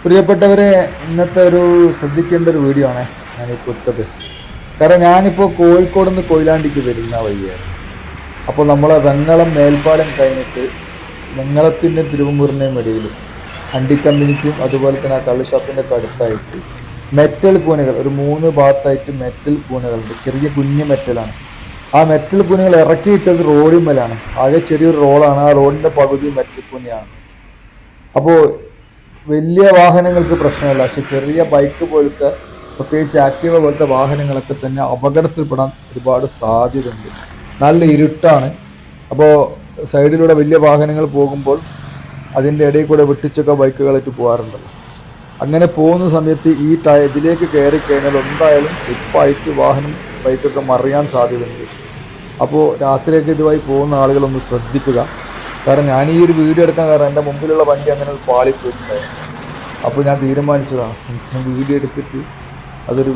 പ്രിയപ്പെട്ടവരെ, ഇന്നത്തെ ഒരു ശ്രദ്ധിക്കേണ്ട ഒരു വീഡിയോ ആണ് ഞാനിപ്പോൾ ഇട്ടത്. കാരണം ഞാനിപ്പോൾ കോഴിക്കോട് നിന്ന് കൊയിലാണ്ടിക്ക് വരുന്ന വഴിയാണ്. അപ്പോൾ നമ്മളെ വെങ്ങളം മേൽപ്പാലം കഴിഞ്ഞിട്ട് വെങ്ങളത്തിൻ്റെ തിരുവമ്പൂരിൻ്റെയും ഇടയിലും അണ്ടിക്കമ്പനിക്കും അതുപോലെ തന്നെ ആ കള്ള് ഷോപ്പിൻ്റെ ഒക്കെ അടുത്തായിട്ട് മെറ്റൽ കൂനകൾ ഒരു 3 ഭാഗത്തായിട്ട് മെറ്റൽ കൂനകളുണ്ട്. ചെറിയ കുഞ്ഞു മെറ്റലാണ്. ആ മെറ്റൽ കൂനകൾ ഇറക്കിയിട്ടത് റോഡിന്മേലാണ്. ആകെ ചെറിയൊരു റോഡാണ്. ആ റോഡിൻ്റെ പകുതി മെറ്റൽ കൂനയാണ്. അപ്പോൾ വലിയ വാഹനങ്ങൾക്ക് പ്രശ്നമല്ല, പക്ഷെ ചെറിയ ബൈക്ക് പോലത്തെ, പ്രത്യേകിച്ച് ആക്റ്റീവ പോലത്തെ വാഹനങ്ങളൊക്കെ തന്നെ അപകടത്തിൽപ്പെടാൻ ഒരുപാട് സാധ്യതയുണ്ട്. നല്ല ഇരുട്ടാണ്. അപ്പോൾ സൈഡിലൂടെ വലിയ വാഹനങ്ങൾ പോകുമ്പോൾ അതിൻ്റെ ഇടയിൽ കൂടെ വെട്ടിച്ചൊക്കെ ബൈക്കുകളായിട്ട് പോകാറുണ്ട്. അങ്ങനെ പോകുന്ന സമയത്ത് ഈ ഇതിലേക്ക് കയറി കഴിഞ്ഞാൽ എന്തായാലും സ്ലിപ്പായിട്ട് വാഹനം ബൈക്കൊക്കെ മറിയാൻ സാധ്യതയുണ്ട്. അപ്പോൾ രാത്രിയൊക്കെ ഇതുമായി പോകുന്ന ആളുകളൊന്ന് ശ്രദ്ധിക്കുക. കാരണം ഞാൻ ഈ ഒരു വീഡിയോ എടുക്കാൻ കാരണം എൻ്റെ മുമ്പിലുള്ള വണ്ടി അങ്ങനെ ഒരു പാളിപ്പോയിട്ടുണ്ടായിരുന്നു. അപ്പോൾ ഞാൻ തീരുമാനിച്ചതാണ് വീഡിയോ എടുത്തിട്ട് അതൊരു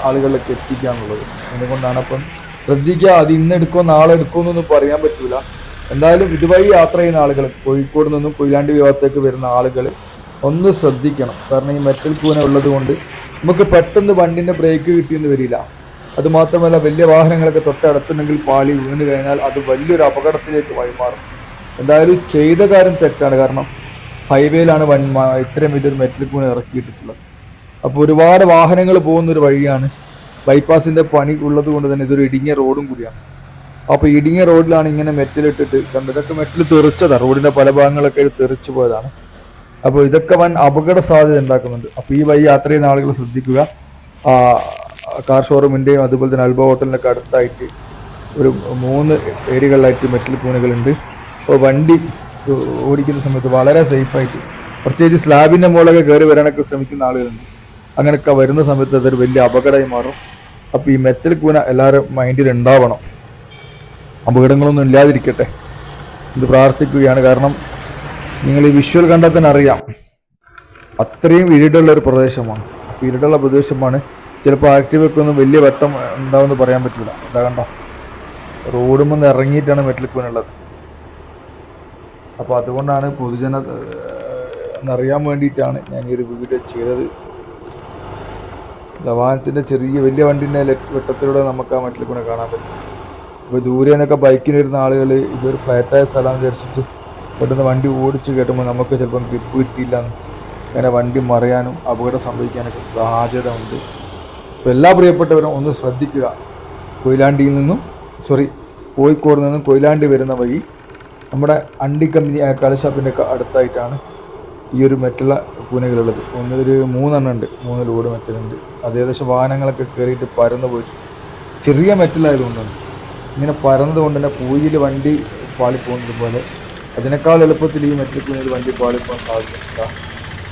ആളുകളിലേക്ക് എത്തിക്കാന്നുള്ളത്. അതുകൊണ്ടാണ്. അപ്പം ശ്രദ്ധിക്കുക. അത് ഇന്ന് എടുക്കുമോ നാളെ എടുക്കുമോ എന്നൊന്നും പറയാൻ പറ്റൂല. എന്തായാലും ഇതുവഴി യാത്ര ചെയ്യുന്ന ആളുകൾ, കോഴിക്കോട് നിന്നും കൊയിലാണ്ടി വിഭാഗത്തേക്ക് വരുന്ന ആളുകൾ ഒന്ന് ശ്രദ്ധിക്കണം. കാരണം ഈ മെറ്റൽ കൂന ഉള്ളത് കൊണ്ട് നമുക്ക് പെട്ടെന്ന് വണ്ടിൻ്റെ ബ്രേക്ക് കിട്ടിയെന്ന് വരില്ല. അതുമാത്രമല്ല, വലിയ വാഹനങ്ങളൊക്കെ തൊട്ടടുത്തുണ്ടെങ്കിൽ പാളി വീണ് കഴിഞ്ഞാൽ അത് വലിയൊരു അപകടത്തിലേക്ക് വഴിമാറും. എന്തായാലും ചെയ്ത കാര്യം തെറ്റാണ്. കാരണം ഹൈവേയിലാണ് ഇത്രയും വലിയൊരു മെറ്റൽ കൂന ഇറക്കിയിട്ടുള്ളത്. അപ്പോൾ ഒരുപാട് വാഹനങ്ങൾ പോകുന്നൊരു വഴിയാണ്. ബൈപ്പാസിൻ്റെ പണി ഉള്ളത് കൊണ്ട് തന്നെ ഇതൊരു ഇടുങ്ങിയ റോഡും കൂടിയാണ്. അപ്പോൾ ഇടുങ്ങിയ റോഡിലാണ് ഇങ്ങനെ മെറ്റലിട്ടിട്ട് ഇതൊക്കെ മെറ്റൽ തെറിച്ചതാണ്. റോഡിൻ്റെ പല ഭാഗങ്ങളൊക്കെ തെറിച്ചു പോയതാണ്. അപ്പോൾ ഇതൊക്കെ വൻ അപകട സാധ്യത ഉണ്ടാക്കുന്നുണ്ട്. അപ്പോൾ ഈ വഴി യാത്ര ചെയ്യുന്ന ആളുകൾ ശ്രദ്ധിക്കുക. കാർ ഷോറൂമിൻ്റെയും അതുപോലെ തന്നെ അൽബ ഹോട്ടലിനൊക്കെ അടുത്തായിട്ട് ഒരു 3 ഏരിയകളിലായിട്ട് മെറ്റൽ കൂനുകളുണ്ട്. അപ്പോൾ വണ്ടി ഓടിക്കുന്ന സമയത്ത് വളരെ സേഫായിട്ട്, പ്രത്യേകിച്ച് സ്ലാബിൻ്റെ മുകളിലൊക്കെ കയറി വരാനൊക്കെ ശ്രമിക്കുന്ന ആളുകളുണ്ട്. അങ്ങനെയൊക്കെ വരുന്ന സമയത്ത് അതൊരു വലിയ അപകടമായി മാറും. അപ്പോൾ ഈ മെറ്റൽ കൂന എല്ലാവരും മൈൻഡിൽ ഉണ്ടാവണം. അപകടങ്ങളൊന്നും ഇല്ലാതിരിക്കട്ടെ ഇത് പ്രാർത്ഥിക്കുകയാണ്. കാരണം നിങ്ങൾ ഈ വിഷ്വൽ കണ്ടാൽ തന്നെ അറിയാം, അത്രയും ഇരുടുള്ള ഒരു പ്രദേശമാണ്. അപ്പോൾ ഇരുടുള്ള പ്രദേശമാണ്. ചിലപ്പോൾ ആക്റ്റീവൊക്കെ ഒന്നും വലിയ വട്ടം ഉണ്ടാവുമെന്ന് പറയാൻ പറ്റില്ല. എന്താ കണ്ടോ, റോഡിൽ നിന്ന് ഇറങ്ങിയിട്ടാണ് മെറ്റൽ കൂനുള്ളത്. അപ്പോൾ അതുകൊണ്ടാണ് പൊതുജന എന്നറിയാൻ വേണ്ടിയിട്ടാണ് ഞാൻ ഈ ഒരു വീഡിയോ ചെയ്തത്. വാഹനത്തിൻ്റെ വലിയ വണ്ടിൻ്റെ വെട്ടത്തിലൂടെ നമുക്ക് ആ മെറ്റൽ കൂന കാണാൻ പറ്റും. ഇപ്പോൾ ദൂരെ നിന്നൊക്കെ ബൈക്കിന് വരുന്ന ആളുകൾ ഇതൊരു ഫ്ലാറ്റായ സ്ഥലം വിചാരിച്ചിട്ട് പെട്ടെന്ന് വണ്ടി ഓടിച്ച് കേട്ടുമ്പോൾ നമുക്ക് ചിലപ്പം ഗ്രിപ്പ് കിട്ടിയില്ല, അങ്ങനെ വണ്ടി മറിയാനും അപകടം സംഭവിക്കാനൊക്കെ സാധ്യത ഉണ്ട്. അപ്പോൾ എല്ലാ പ്രിയപ്പെട്ടവരും ഒന്ന് ശ്രദ്ധിക്കുക. കോഴിക്കോട് നിന്നും കൊയിലാണ്ടി വരുന്ന വഴി നമ്മുടെ അണ്ടിക്കമ്പനി കള്ള് ഒക്കെ അടുത്തായിട്ടാണ് ഈ ഒരു മെറ്റൽ കൂനകളുള്ളത്. ഒന്നൊരു 3 എണ്ണം ഉണ്ട്. 3 ലോഡ് മെറ്റലുണ്ട്. അത് ഏകദേശം വാഹനങ്ങളൊക്കെ കയറിയിട്ട് പരന്നു പോയിട്ട്, ചെറിയ മെറ്റലായതുകൊണ്ടാണ് ഇങ്ങനെ പരന്നത് കൊണ്ട് തന്നെ പൂയിൽ വണ്ടി പാളിപ്പോകുന്നത് പോലെ അതിനേക്കാൾ എളുപ്പത്തിൽ ഈ മെറ്റൽ കൂനയിൽ വണ്ടി പാളിപ്പോകാൻ സാധ്യത.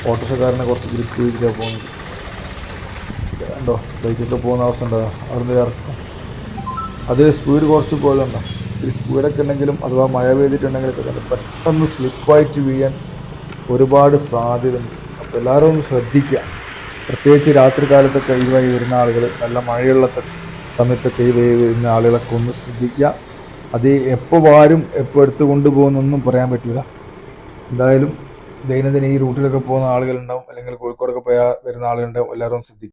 ഓട്ടോറിക്ഷക്കാരനെ കുറച്ച് ഗ്രിപ്പ് ചെയ്തിട്ടാണ് പോകുന്നത്. ഉണ്ടോ, ബൈക്കൊക്കെ പോകുന്ന അവസ്ഥ ഉണ്ടോ, അവിടുന്ന് ഇറക്കും. അത് സ്പീഡ് കുറച്ച് പോലുണ്ടോ, ഈ സ്പീഡൊക്കെ ഉണ്ടെങ്കിലും അഥവാ മഴ പെയ്തിട്ടുണ്ടെങ്കിലൊക്കെ തന്നെ പെട്ടെന്ന് സ്ലിപ്പായിട്ട് വീഴാൻ ഒരുപാട് സാധ്യതയുണ്ട്. അപ്പോൾ എല്ലാവരും ഒന്ന് ശ്രദ്ധിക്കുക. പ്രത്യേകിച്ച് രാത്രി കാലത്തൊക്കെ ഈ വഴി വരുന്ന ആളുകൾ, നല്ല മഴയുള്ള സമയത്തൊക്കെ ഈ വഴി വരുന്ന ആളുകളൊക്കെ ഒന്ന് ശ്രദ്ധിക്കുക. അത് എപ്പോൾ വാരും എപ്പോൾ എടുത്ത് കൊണ്ടുപോകുന്നൊന്നും പറയാൻ പറ്റില്ല. എന്തായാലും ദൈനംദിന ഈ റൂട്ടിലൊക്കെ പോകുന്ന ആളുകളുണ്ടാവും, അല്ലെങ്കിൽ കോഴിക്കോടൊക്കെ വരുന്ന ആളുകളുണ്ടാവും. എല്ലാവരും ശ്രദ്ധിക്കുക.